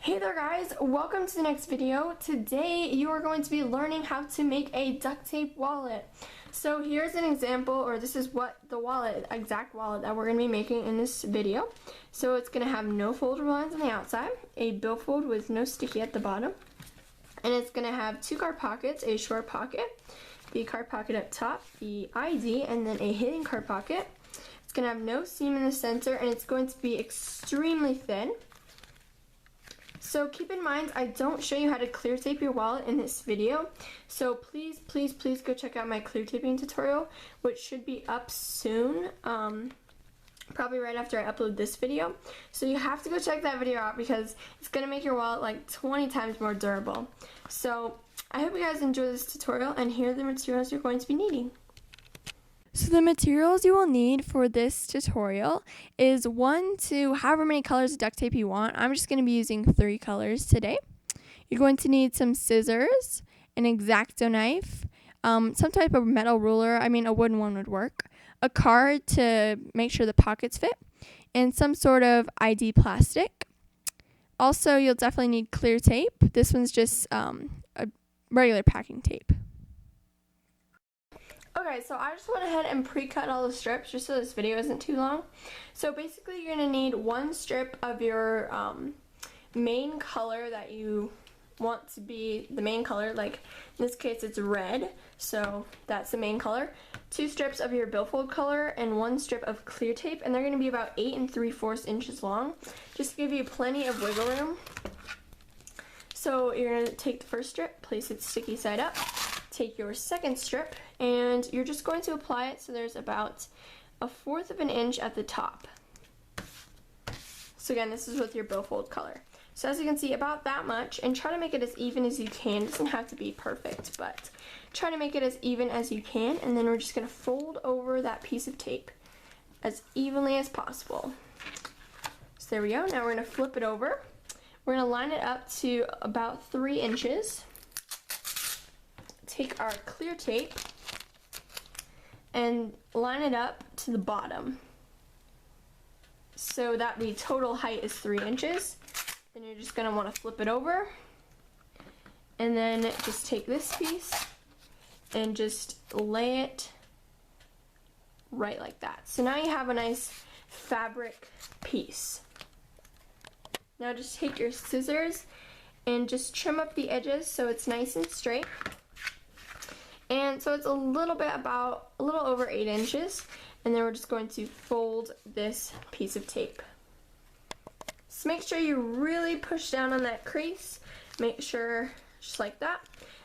Hey there guys, welcome to the next video. Today you are going to be learning how to make a duct tape wallet. So here's an example, or this is what the exact wallet that we're going to be making in this video. So it's going to have no foldable lines on the outside, a billfold with no sticky at the bottom, and it's going to have two card pockets, a short pocket, the card pocket up top, the ID, and then a hidden card pocket. It's going to have no seam in the center, and it's going to be extremely thin. So keep in mind, I don't show you how to clear tape your wallet in this video. So please go check out my clear taping tutorial, which should be up soon, probably right after I upload this video. So you have to go check that video out because it's going to make your wallet like 20 times more durable. So I hope you guys enjoy this tutorial, and here are the materials you're going to be needing. So the materials you will need for this tutorial is 1 to however many colors of duct tape you want. I'm just going to be using 3 colors today. You're going to need some scissors, an X-Acto knife, some type of metal ruler, a wooden one would work, a card to make sure the pockets fit, and some sort of ID plastic. Also, you'll definitely need clear tape. This one's just a regular packing tape. Okay, so I just went ahead and pre-cut all the strips just so this video isn't too long. So basically you're going to need 1 strip of your main color that you want to be the main color, like in this case it's red, so that's the main color. 2 strips of your billfold color and 1 strip of clear tape, and they're going to be about 8 3/4 inches long, just to give you plenty of wiggle room. So you're going to take the first strip, place it sticky side up. Take your second strip, and you're just going to apply it so there's about 1/4 of an inch at the top. So again, this is with your billfold color. So as you can see, about that much, and try to make it as even as you can. It doesn't have to be perfect, but try to make it as even as you can, and then we're just going to fold over that piece of tape as evenly as possible. So there we go. Now we're going to flip it over. We're going to line it up to about 3 inches. Take our clear tape and line it up to the bottom so that the total height is 3 inches. Then you're just going to want to flip it over, and then just take this piece and just lay it right like that. So now you have a nice fabric piece. Now just take your scissors and just trim up the edges so it's nice and straight. And so it's a little over 8 inches, and then we're just going to fold this piece of tape. So make sure you really push down on that crease, make sure just like that,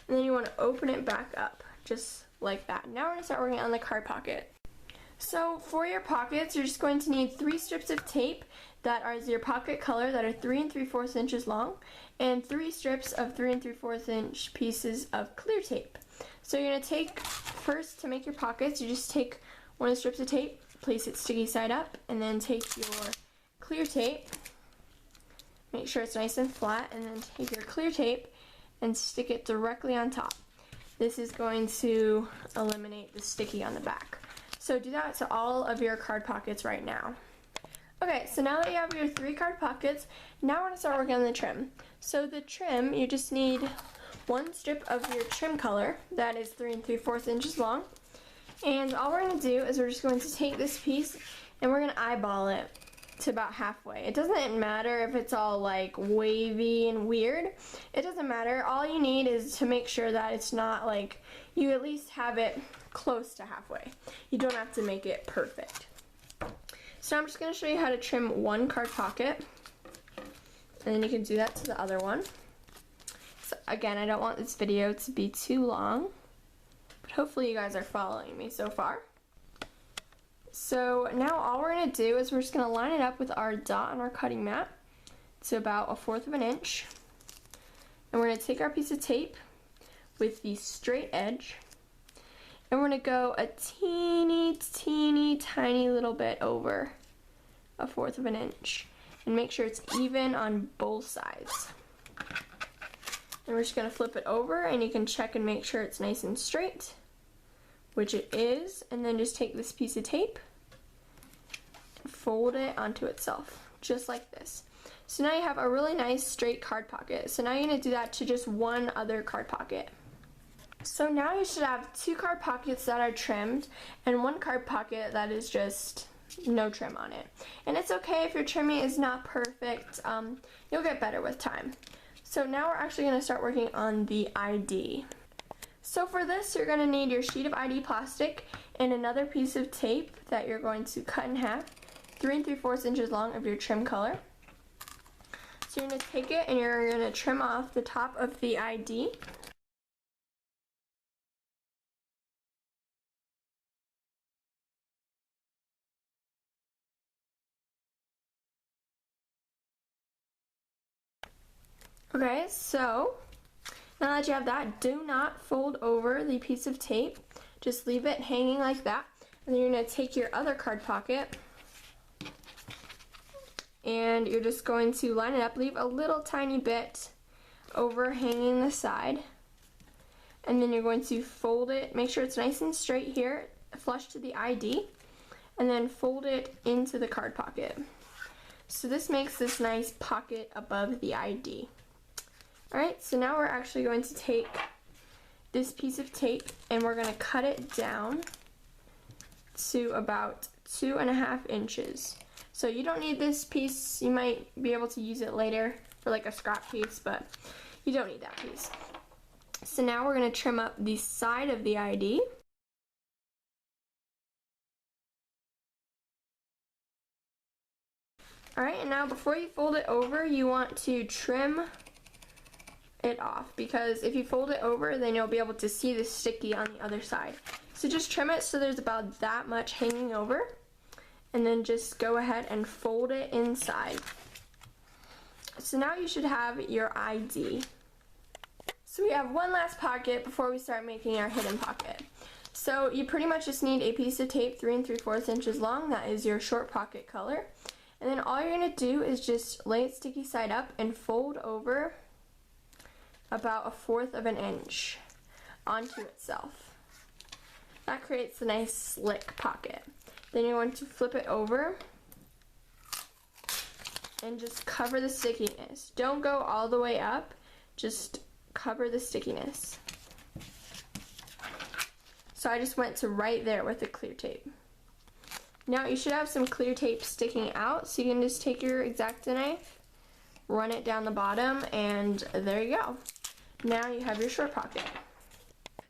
and then you want to open it back up, just like that. Now we're going to start working on the card pocket. So for your pockets, you're just going to need 3 strips of tape that are your pocket color that are 3 3/4 inches long, and 3 strips of 3 3/4 inch pieces of clear tape. So you're going to take, first to make your pockets, you just take 1 of the strips of tape, place it sticky side up, and then take your clear tape, make sure it's nice and flat, and then take your clear tape and stick it directly on top. This is going to eliminate the sticky on the back. So do that to all of your card pockets right now. Okay, so now that you have your 3 card pockets, now we're going to start working on the trim. So the trim, you just need 1 strip of your trim color that is 3 3/4 inches long, and all we're going to do is we're just going to take this piece and we're going to eyeball it to about halfway. It doesn't matter if it's all like wavy and weird. It doesn't matter. All you need is to make sure that it's not like, you at least have it close to halfway. You don't have to make it perfect. So I'm just going to show you how to trim 1 card pocket, and then you can do that to the other one. So again, I don't want this video to be too long, but hopefully you guys are following me so far. So now all we're going to do is we're just going to line it up with our dot on our cutting mat to about 1/4 of an inch. And we're going to take our piece of tape with the straight edge, and we're going to go a teeny tiny little bit over 1/4 of an inch and make sure it's even on both sides. And we're just going to flip it over, and you can check and make sure it's nice and straight, which it is, and then just take this piece of tape, fold it onto itself, just like this. So now you have a really nice straight card pocket. So now you're going to do that to just one other card pocket. So now you should have 2 card pockets that are trimmed and 1 card pocket that is just no trim on it. And it's okay if your trimming is not perfect. You'll get better with time. So now we're actually going to start working on the ID. So for this, you're going to need your sheet of ID plastic and another piece of tape that you're going to cut in half, 3 3/4 inches long of your trim color. So you're going to take it and you're going to trim off the top of the ID. Okay, so now that you have that, do not fold over the piece of tape. Just leave it hanging like that. And then you're going to take your other card pocket and you're just going to line it up. Leave a little tiny bit overhanging the side. And then you're going to fold it. Make sure it's nice and straight here, flush to the ID. And then fold it into the card pocket. So this makes this nice pocket above the ID. Alright, so now we're actually going to take this piece of tape and we're going to cut it down to about 2.5 inches. So you don't need this piece. You might be able to use it later for like a scrap piece, but you don't need that piece. So now we're going to trim up the side of the ID. Alright, and now before you fold it over, you want to trim it off, because if you fold it over, then you'll be able to see the sticky on the other side. So just trim it so there's about that much hanging over, and then just go ahead and fold it inside. So now you should have your ID. So we have one last pocket before we start making our hidden pocket. So you pretty much just need a piece of tape 3 3/4 inches long. That is your short pocket color. And then all you're going to do is just lay it sticky side up and fold over about 1/4 of an inch onto itself. That creates a nice slick pocket. Then you're going to flip it over and just cover the stickiness. Don't go all the way up, just cover the stickiness. So I just went to right there with the clear tape. Now you should have some clear tape sticking out, so you can just take your X-Acto knife, run it down the bottom, and there you go. Now you have your short pocket.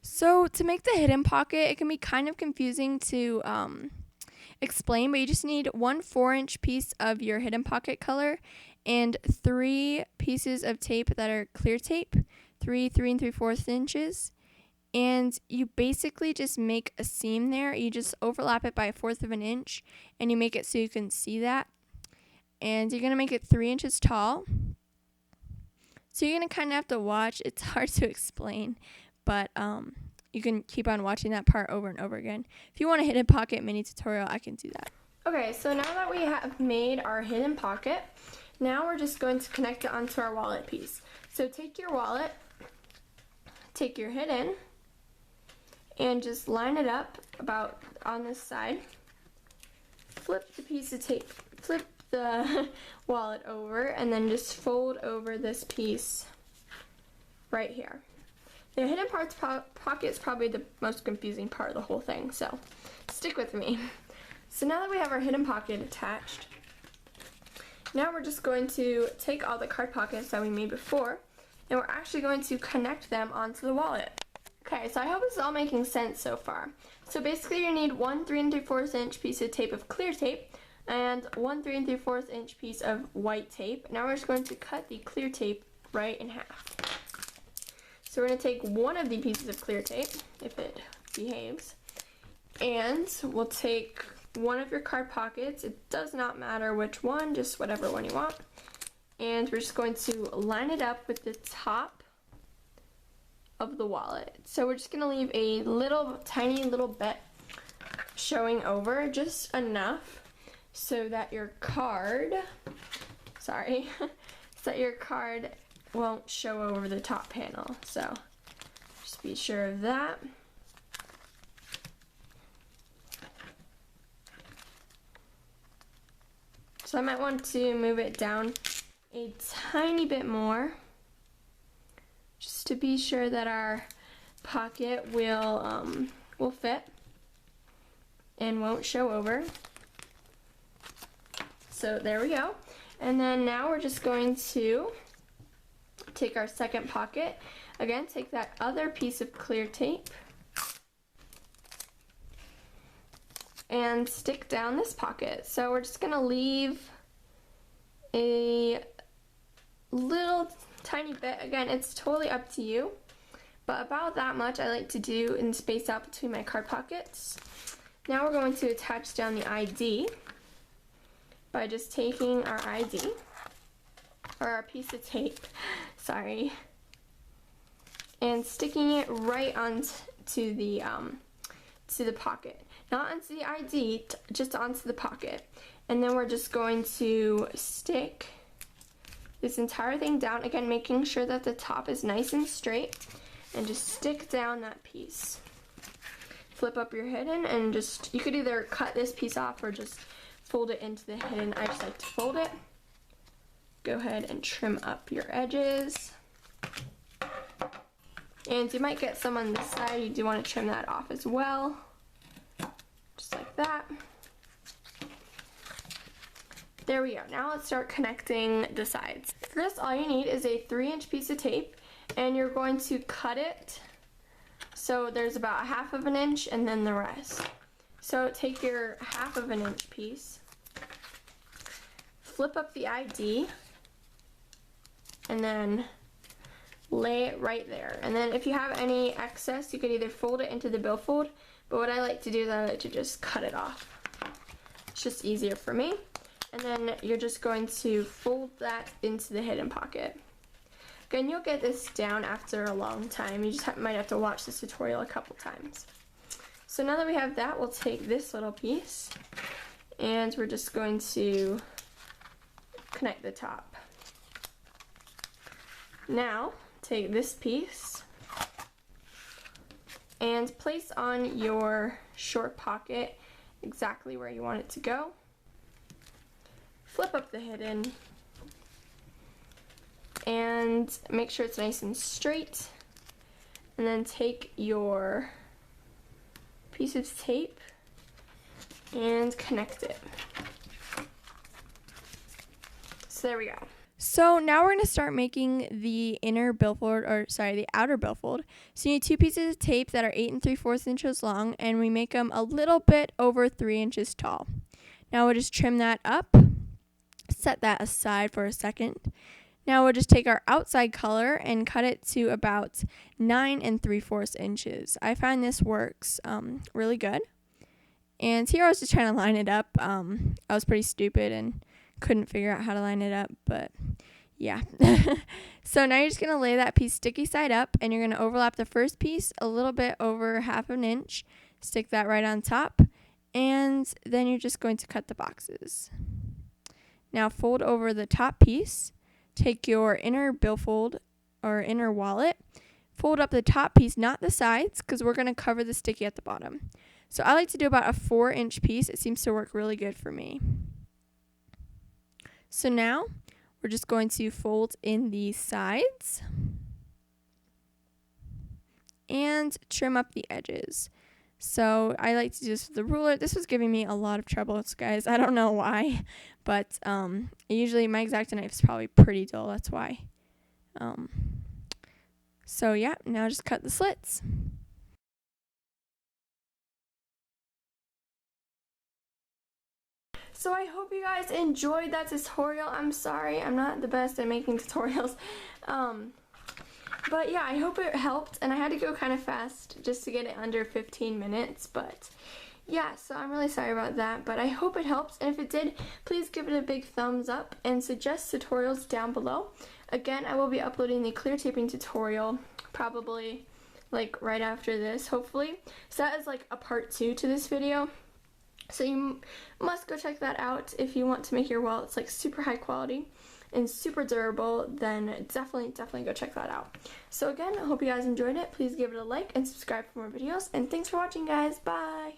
So to make the hidden pocket, it can be kind of confusing to explain, but you just need 1 4-inch piece of your hidden pocket color and 3 pieces of tape that are clear tape, 3 3 3/4 inches. And you basically just make a seam there. You just overlap it by 1/4 of an inch, and you make it so you can see that. And you're going to make it 3 inches tall. So you're going to kind of have to watch. It's hard to explain, but you can keep on watching that part over and over again. If you want a hidden pocket mini tutorial, I can do that. Okay, so now that we have made our hidden pocket, now we're just going to connect it onto our wallet piece. So take your wallet, take your hidden, and just line it up about on this side. Flip the piece of tape, flip the wallet over, and then just fold over this piece right here. The hidden pocket is probably the most confusing part of the whole thing, so stick with me. So now that we have our hidden pocket attached, now we're just going to take all the card pockets that we made before, and we're actually going to connect them onto the wallet. Okay, so I hope this is all making sense so far. So basically you need 1 3 3/4 inch piece of tape of clear tape and 1 3 3/4 inch piece of white tape. Now we're just going to cut the clear tape right in half. So we're going to take one of the pieces of clear tape, if it behaves, and we'll take one of your card pockets. It does not matter which one, just whatever one you want. And we're just going to line it up with the top of the wallet. So we're just going to leave a little tiny little bit showing over, just enough so that your card, so that your card won't show over the top panel. So just be sure of that. So I might want to move it down a tiny bit more, just to be sure that our pocket will fit and won't show over. So there we go. And then now we're just going to take our second pocket. Again, take that other piece of clear tape and stick down this pocket. So we're just gonna leave a little tiny bit. Again, it's totally up to you, but about that much I like to do and space out between my card pockets. Now we're going to attach down the ID by just taking our ID, or our piece of tape, sorry, and sticking it right onto the pocket. Not onto the ID, just onto the pocket. And then we're just going to stick this entire thing down, again making sure that the top is nice and straight, and just stick down that piece. Flip up your hidden and just, you could either cut this piece off or just fold it into the hidden. I just like to fold it. Go ahead and trim up your edges. And you might get some on this side, you do want to trim that off as well. Just like that. There we go. Now let's start connecting the sides. For this, all you need is a 3-inch piece of tape, and you're going to cut it so there's about 1/2 inch and then the rest. So take your 1/2 inch piece, flip up the ID, and then lay it right there. And then if you have any excess, you could either fold it into the billfold, but what I like to do is I like to just cut it off. It's just easier for me. And then you're just going to fold that into the hidden pocket. Again, you'll get this down after a long time. You just might have to watch this tutorial a couple times. So now that we have that, we'll take this little piece and we're just going to connect the top. Now, take this piece and place on your short pocket exactly where you want it to go. Flip up the hidden and make sure it's nice and straight, and then take your piece of tape and connect it. So there we go. So now we're going to start making the inner billfold, or sorry, the outer billfold. So you need 2 pieces of tape that are 8 3/4 inches long, and we make them a little bit over 3 inches tall. Now we'll just trim that up, set that aside for a second. Now we'll just take our outside color and cut it to about 9 3/4 inches. I find this works really good. And here I was just trying to line it up. I was pretty stupid and couldn't figure out how to line it up, but yeah. So now you're just going to lay that piece sticky side up, and you're going to overlap the first piece a little bit over 1/2 inch, stick that right on top, and then you're just going to cut the boxes. Now fold over the top piece, take your inner billfold or inner wallet, fold up the top piece, not the sides, because we're going to cover the sticky at the bottom. So I like to do about a 4-inch piece. It seems to work really good for me. So now we're just going to fold in the sides and trim up the edges. So I like to do this with the ruler. This was giving me a lot of trouble, guys. I don't know why, but usually my X-Acto knife is probably pretty dull. That's why. So yeah, now just cut the slits. So I hope you guys enjoyed that tutorial. I'm sorry, I'm not the best at making tutorials. But yeah, I hope it helped, and I had to go kind of fast just to get it under 15 minutes, but yeah, so I'm really sorry about that, but I hope it helps, and if it did, please give it a big thumbs up and suggest tutorials down below. Again, I will be uploading the clear taping tutorial probably like right after this, hopefully. So that is like a part 2 to this video. So you must go check that out if you want to make your wallets like super high quality and super durable, then definitely go check that out. So again, I hope you guys enjoyed it. Please give it a like and subscribe for more videos, and thanks for watching, guys. Bye!